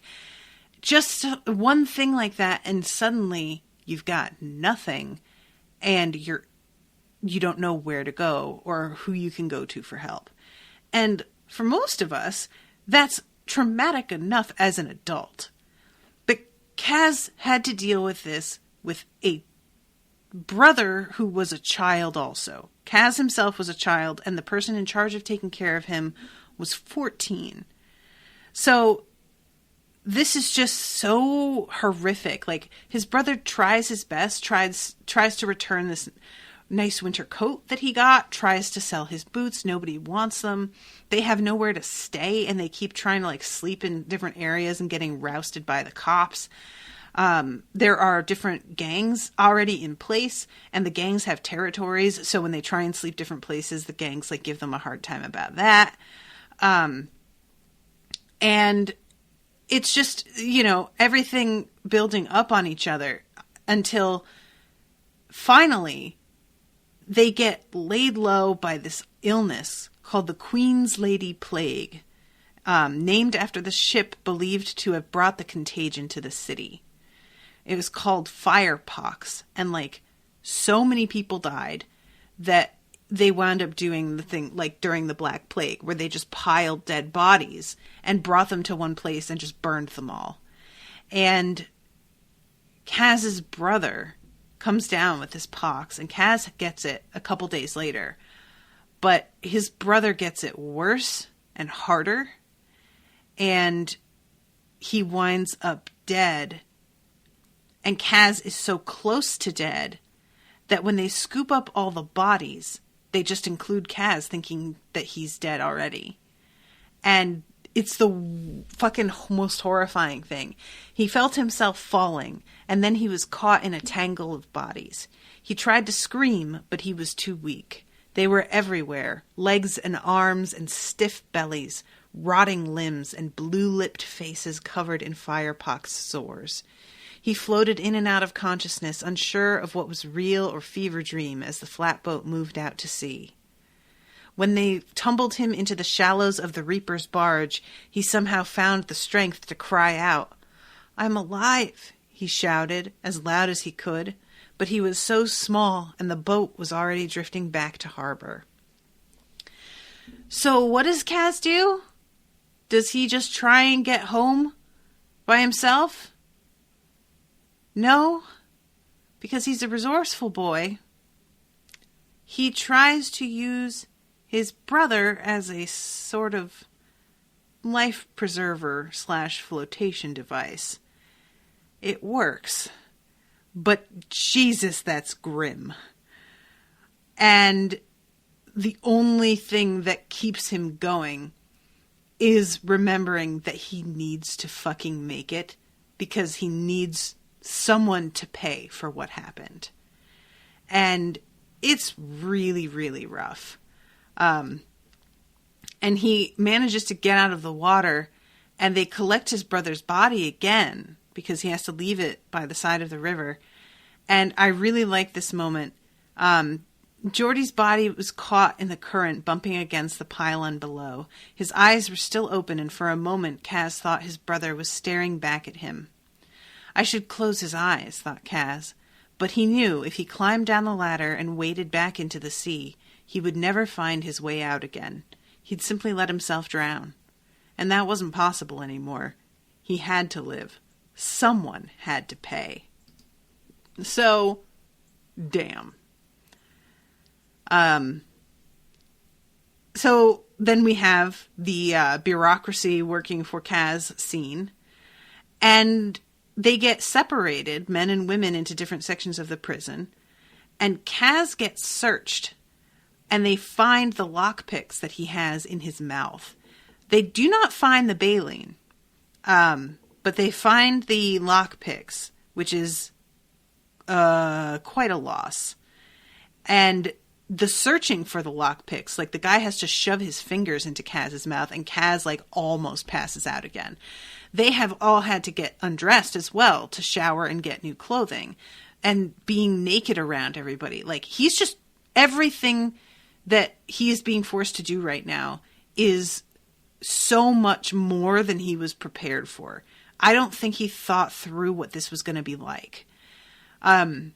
B: just one thing like that, and suddenly you've got nothing, and you don't know where to go or who you can go to for help. And for most of us, that's traumatic enough as an adult. But Kaz had to deal with this with a brother who was a child also. Kaz himself was a child, and the person in charge of taking care of him was 14. So this is just so horrific. Like, his brother tries his best, tries to return this nice winter coat that he got, tries to sell his boots. Nobody wants them. They have nowhere to stay, and they keep trying to, like, sleep in different areas and getting rousted by the cops. There are different gangs already in place, and the gangs have territories. So when they try and sleep different places, the gangs, like, give them a hard time about that. And it's just, everything building up on each other until finally they get laid low by this illness called the Queen's Lady Plague, named after the ship believed to have brought the contagion to the city. It was called firepox, and, like, so many people died that they wound up doing the thing like during the Black Plague, where they just piled dead bodies and brought them to one place and just burned them all. And Kaz's brother comes down with this pox, and Kaz gets it a couple days later. But his brother gets it worse and harder, and he winds up dead. And Kaz is so close to dead that when they scoop up all the bodies, they just include Kaz, thinking that he's dead already. And it's the fucking most horrifying thing. He felt himself falling, and then he was caught in a tangle of bodies. He tried to scream, but he was too weak. They were everywhere, legs and arms and stiff bellies, rotting limbs and blue-lipped faces covered in firepox sores. He floated in and out of consciousness, unsure of what was real or fever dream as the flatboat moved out to sea. When they tumbled him into the shallows of the Reaper's barge, he somehow found the strength to cry out. "I'm alive," he shouted, as loud as he could, but he was so small, and the boat was already drifting back to harbor. So what does Kaz do? Does he just try and get home by himself? No, because he's a resourceful boy. He tries to use his brother as a sort of life preserver / flotation device. It works, but Jesus, that's grim. And the only thing that keeps him going is remembering that he needs to fucking make it, because he needs someone to pay for what happened. And it's really, really rough. And he manages to get out of the water, and they collect his brother's body again because he has to leave it by the side of the river. And I really like this moment. Geordie's body was caught in the current, bumping against the pylon below. His eyes were still open, and for a moment Kaz thought his brother was staring back at him. I should close his eyes, thought Kaz, but he knew if he climbed down the ladder and waded back into the sea, he would never find his way out again. He'd simply let himself drown. And that wasn't possible anymore. He had to live. Someone had to pay. So, damn. So then we have the bureaucracy working for Kaz scene, and they get separated, men and women, into different sections of the prison, and Kaz gets searched, and they find the lockpicks that he has in his mouth. They do not find the baleen, but they find the lockpicks, which is quite a loss. And the searching for the lockpicks, like the guy has to shove his fingers into Kaz's mouth, and Kaz like almost passes out again. They have all had to get undressed as well to shower and get new clothing, and being naked around everybody. Like, he's just, everything that he is being forced to do right now is so much more than he was prepared for. I don't think he thought through what this was going to be like. And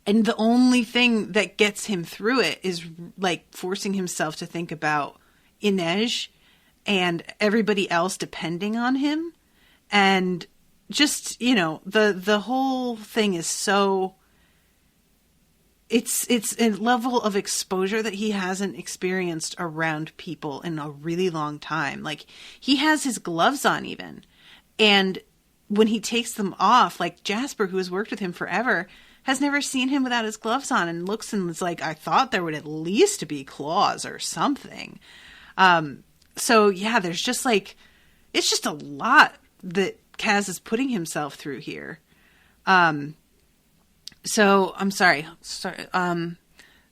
B: the only thing that gets him through it is like forcing himself to think about Inej and everybody else depending on him. And just, you know, the whole thing is so, it's a level of exposure that he hasn't experienced around people in a really long time. Like, he has his gloves on even. And when he takes them off, like Jasper, who has worked with him forever, has never seen him without his gloves on, and looks and is like, I thought there would at least be claws or something. So yeah, there's just like, it's just a lot that Kaz is putting himself through here. So I'm sorry.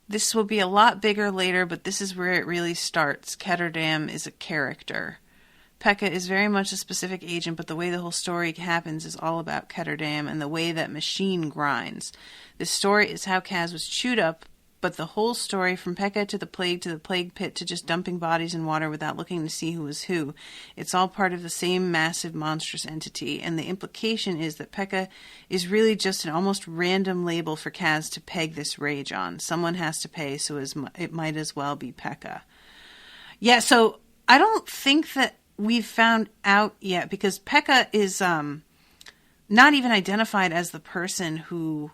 B: This will be a lot bigger later, but this is where it really starts. Ketterdam is a character. Pekka is very much a specific agent, but the way the whole story happens is all about Ketterdam and the way that machine grinds. This story is how Kaz was chewed up, but the whole story, from Pekka to the plague pit to just dumping bodies in water without looking to see who was who, it's all part of the same massive monstrous entity, and the implication is that Pekka is really just an almost random label for Kaz to peg this rage on. Someone has to pay, so it might as well be Pekka. Yeah, so I don't think that we've found out yet, because Pekka is not even identified as the person who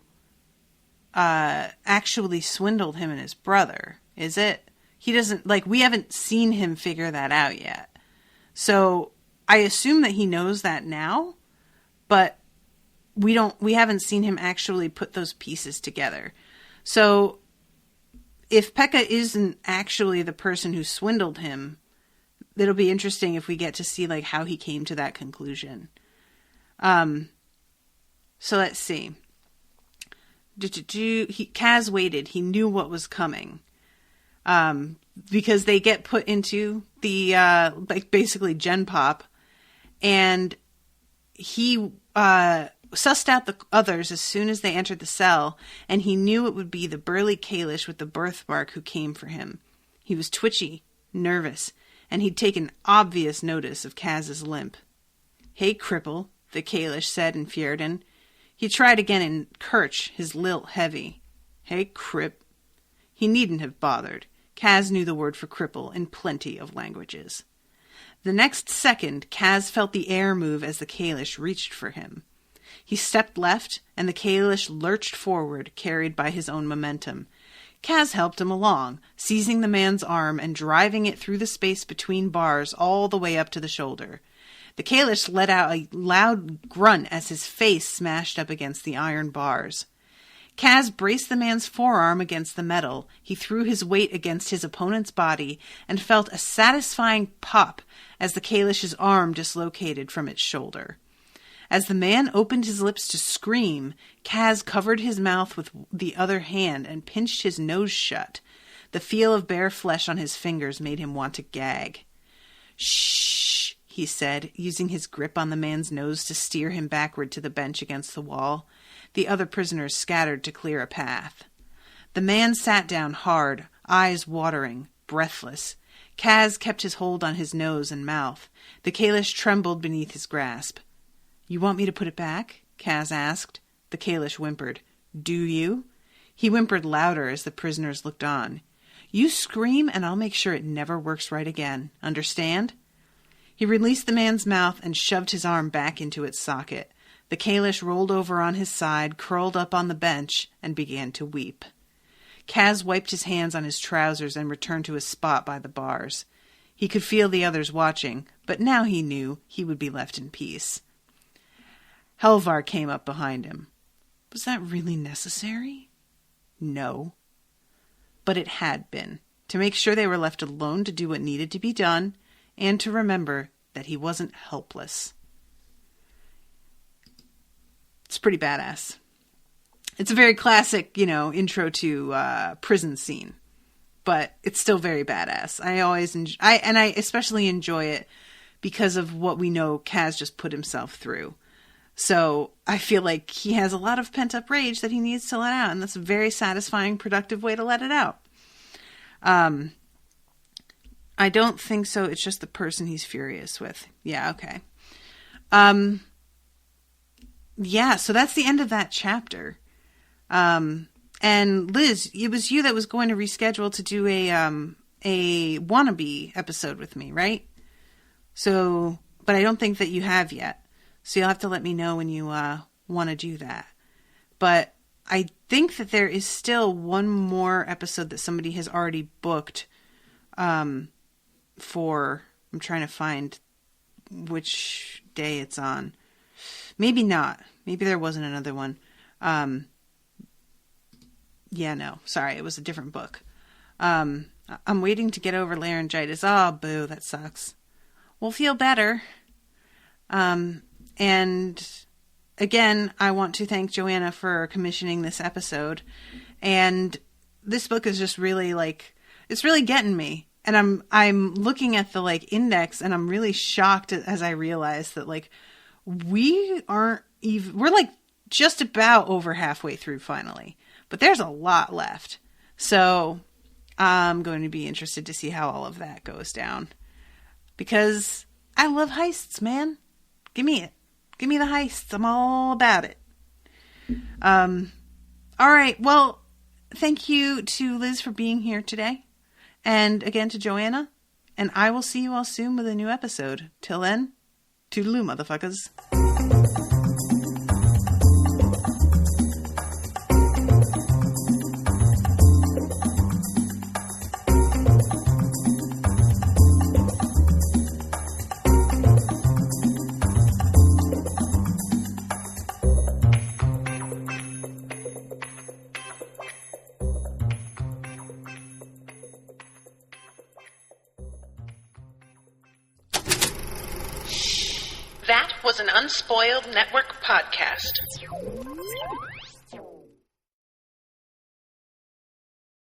B: actually swindled him and his brother, is it? He doesn't, like, we haven't seen him figure that out yet. So I assume that he knows that now, but we haven't seen him actually put those pieces together. So if Pekka isn't actually the person who swindled him, it'll be interesting if we get to see like how he came to that conclusion. So let's see. Kaz waited. He knew what was coming. Because they get put into the like basically Gen Pop, and he sussed out the others as soon as they entered the cell, and he knew it would be the burly Kalish with the birthmark who came for him. He was twitchy, nervous, and he'd taken obvious notice of Kaz's limp. "Hey, cripple," the Kalish said in Fjerdan. He tried again in Kirch, his lilt heavy. "Hey, crip." He needn't have bothered. Kaz knew the word for cripple in plenty of languages. The next second, Kaz felt the air move as the Kalish reached for him. He stepped left, and the Kalish lurched forward, carried by his own momentum. Kaz helped him along, seizing the man's arm and driving it through the space between bars all the way up to the shoulder. The Kalish let out a loud grunt as his face smashed up against the iron bars. Kaz braced the man's forearm against the metal. He threw his weight against his opponent's body and felt a satisfying pop as the Kalish's arm dislocated from its shoulder. As the man opened his lips to scream, Kaz covered his mouth with the other hand and pinched his nose shut. The feel of bare flesh on his fingers made him want to gag. "Shh," he said, using his grip on the man's nose to steer him backward to the bench against the wall. The other prisoners scattered to clear a path. The man sat down hard, eyes watering, breathless. Kaz kept his hold on his nose and mouth. The Kalish trembled beneath his grasp. "You want me to put it back?" Kaz asked. The Kalish whimpered. "Do you?" He whimpered louder as the prisoners looked on. "You scream and I'll make sure it never works right again. Understand?" He released the man's mouth and shoved his arm back into its socket. The Kalish rolled over on his side, curled up on the bench, and began to weep. Kaz wiped his hands on his trousers and returned to his spot by the bars. He could feel the others watching, but now he knew he would be left in peace. Helvar came up behind him. Was that really necessary? No. But it had been, to make sure they were left alone to do what needed to be done, and to remember that he wasn't helpless. It's pretty badass. It's a very classic, intro to prison scene. but it's still very badass. I especially enjoy it because of what we know Kaz just put himself through. So I feel like he has a lot of pent-up rage that he needs to let out, and that's a very satisfying, productive way to let it out. I don't think so. It's just the person he's furious with. Yeah, okay. Yeah, so that's the end of that chapter. And Liz, it was you that was going to reschedule to do a wannabe episode with me, right? So, but I don't think that you have yet. So you'll have to let me know when you want to do that. But I think that there is still one more episode that somebody has already booked for, I'm trying to find which day it's on. Maybe not. Maybe there wasn't another one. Yeah, no. Sorry, it was a different book. I'm waiting to get over laryngitis. Oh, boo, that sucks. We'll feel better. And again, I want to thank Joanna for commissioning this episode. And this book is just really it's really getting me. And I'm looking at the index, and I'm really shocked as I realize that we aren't even, we're just about over halfway through finally, but there's a lot left. So I'm going to be interested to see how all of that goes down, because I love heists, man. Give me it. Give me the heists. I'm all about it. All right. Well, thank you to Liz for being here today. And again to Joanna. And I will see you all soon with a new episode. Till then, toodaloo, motherfuckers.
A: That was an Unspoiled Network podcast.